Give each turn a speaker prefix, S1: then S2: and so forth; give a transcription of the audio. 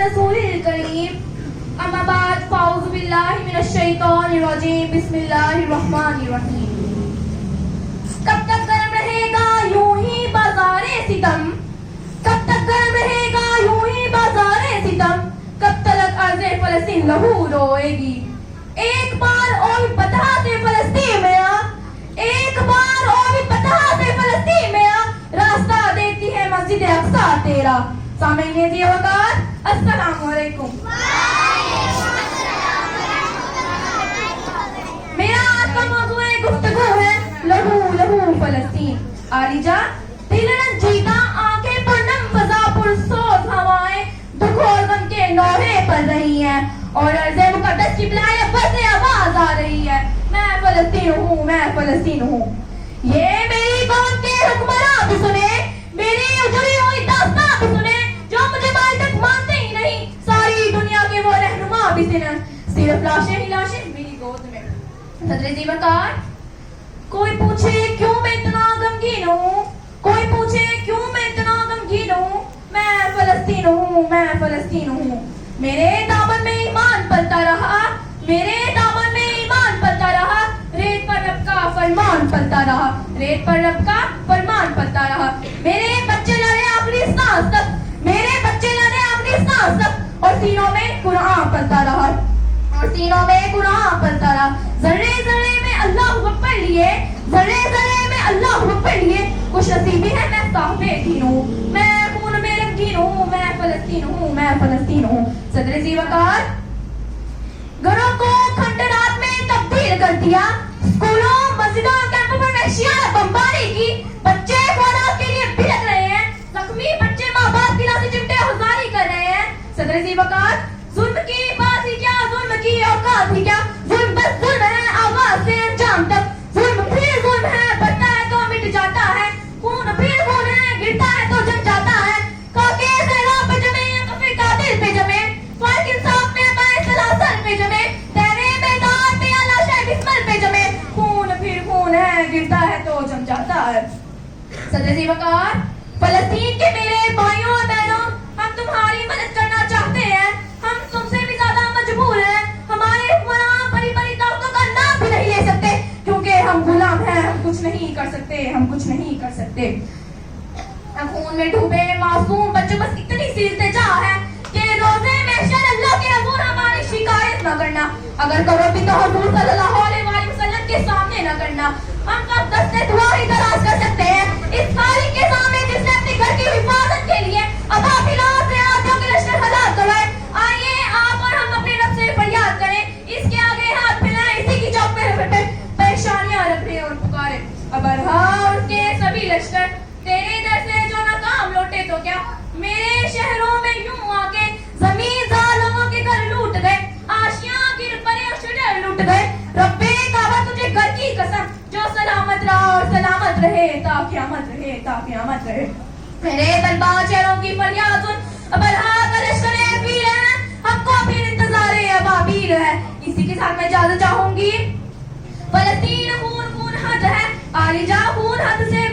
S1: रसूल करीम अम्मा बाद फाउज़ु बिल्लाहि मिनश शैतानिर रजीम बिस्मिल्लाहिर रहमानिर रहीम। कब तक गर्म रहेगा यूं ही बाज़ारे सितम, कब तक गर्म रहेगा यूं ही बाज़ारे सितम, कब तक अर्ज़े फ़लस्तीन लहू रोएगी। एक बार और बता दे फ़लस्तीन में आ, एक बार और बता दे फ़लस्तीन में आ, रास्ता देती है मस्जिद अक्सा तेरा। सामईन जी वक़ार अस्सलामु अलैकुम। मेरा आज का मौज़ू गुफ्तगू है लहू लहू फ़लस्तीन। आलिजा दिल रंजीदा आंखें पुरनम फ़ज़ा पुरसोज हवाएं दुख और गम के नौहे पड़ रही हैं और अर्ज़े मुक़द्दस की बिलाए अब्बस से आवाज़ आ रही है, मैं फ़लस्तीन हूँ, मैं फ़लस्तीन हूँ। ये मेरी कौम के हुक्मरान भी सुने, मेरी उजड़ी हुई दास्तां भी सुने, जो मुझे आज तक मानते ही नहीं, सारी दुनिया के वो रहनुमा भी सुने, सिर्फ लाशें ही लाशें मेरी गोद में। सदरे जी वक़ार कोई पूछे क्यों मैं इतना गमगीन हूँ, कोई पूछे क्यों मैं इतना गमगीन हूँ, मैं फ़लस्तीन हूँ, मैं फ़लस्तीन हूँ। मेरे दामन में ईमान पलता रहा, मेरे दामन में ईमान पलता रहा, रेत पर रब का फरमान पलता रहा, रेत पर रब का फरमान पलता रहा। मेरे बच्चे लड़े आखिरी सांस तक, मेरे बच्चे लड़े आखिरी सांस तक और सीनों में कुरान पलता रहा, और सीनों में कुरान पलता रहा। जर्रे जर्रे में अल्लाह अकबर लिए, जर्रे जर्रे में अल्लाह अकबर लिए, खुश नसीबी है मैं साहिबे दीन हूँ, मैं खून में रंगीन हूँ, मैं फ़लस्तीन हूँ, मैं फ़लस्तीन हूँ। सदरे जी वक़ार घरों को खंडरात में तब्दील कर दिया, स्कूलों मस्जिदों कैंपों पर वहशियाना बमबारी की, बच्चे खुराक के लिए भिड़क रहे हैं, जख्मी बच्चे माँ बाप की लाशी चिमटे गुजारी कर रहे हैं। सदरे जी वक़ार जुल्म की बात ही क्या, जुल्म की औकात ही क्या, जुल्म बस जुल्म है आवाज से अंजाम तक, जुल्म फिर जुल्म है, बढ़ता है तो मिट जाता है, खून फिर खून है, गिरता है तो जम जाता है। काके ज़हरा पे जमे कफे कातिल पे जमे, फ़र्क इंसाफ में बाएं सलासल पे जमे, तेरे मैदान में लाशें बिस्मल पे जमे, खून फिर खून है, गिरता है तो जम जाता है। सदर जी वक़ार फ़लस्तीन के मेरे भाइयों और बहनों, हम तुम्हारी मदद करना चाहते हैं, हम तुमसे भी ज्यादा मजबूर हैं, हमारे हुक्मरान बड़ी बड़ी ताकतों का नाम भी नहीं ले सकते, क्योंकि हम गुलाम हैं, हम कुछ नहीं कर सकते, हम कुछ नहीं कर सकते। खून में डूबे मासूम बच्चों बस इतनी सी इल्तिजा है कि रोज़े महशर अल्लाह के हुजूर हमारी शिकायत न करना, अगर करो भी तो हुजूर सल्लल्लाहु अलैहि वसल्लम के सामने न करना। हम कब दस्ते दुआ ही दराज कर सकते हैं इस खालिक के सामने जिसने अपने घर की हिफाजत के लिए अबाबिलों से आदियों के लश्कर हलाक करवाए। आइए आप और हम अपने रब से फरियाद करें, इसके आगे हाथ फैलाएं, इसी की चौक पे परेशानियां रखें और पुकारें। अबरहा और उसके सभी लश्कर तेरे दर से जो नाकाम लौटे तो क्या, मेरे शहरों में यूं आके जमीन जालिमों के घर लूट गए, आशियां गिर पड़े और शजर लूट गए। रब्बे काबा तुझे घर की कसम जो सलामत रहा और सलामत रहे ता क़यामत रहे, ता क़यामत रहे। मेरे तलबा चेहरों की फरियाद सुन, अबरहा का लश्कर पीर है, हमको फिर इंतज़ारे अबाबील है। इसी के साथ मैं इजाज़त चाहूंगी। फ़लस्तीन खून खून हद है, आलिजा खून हद से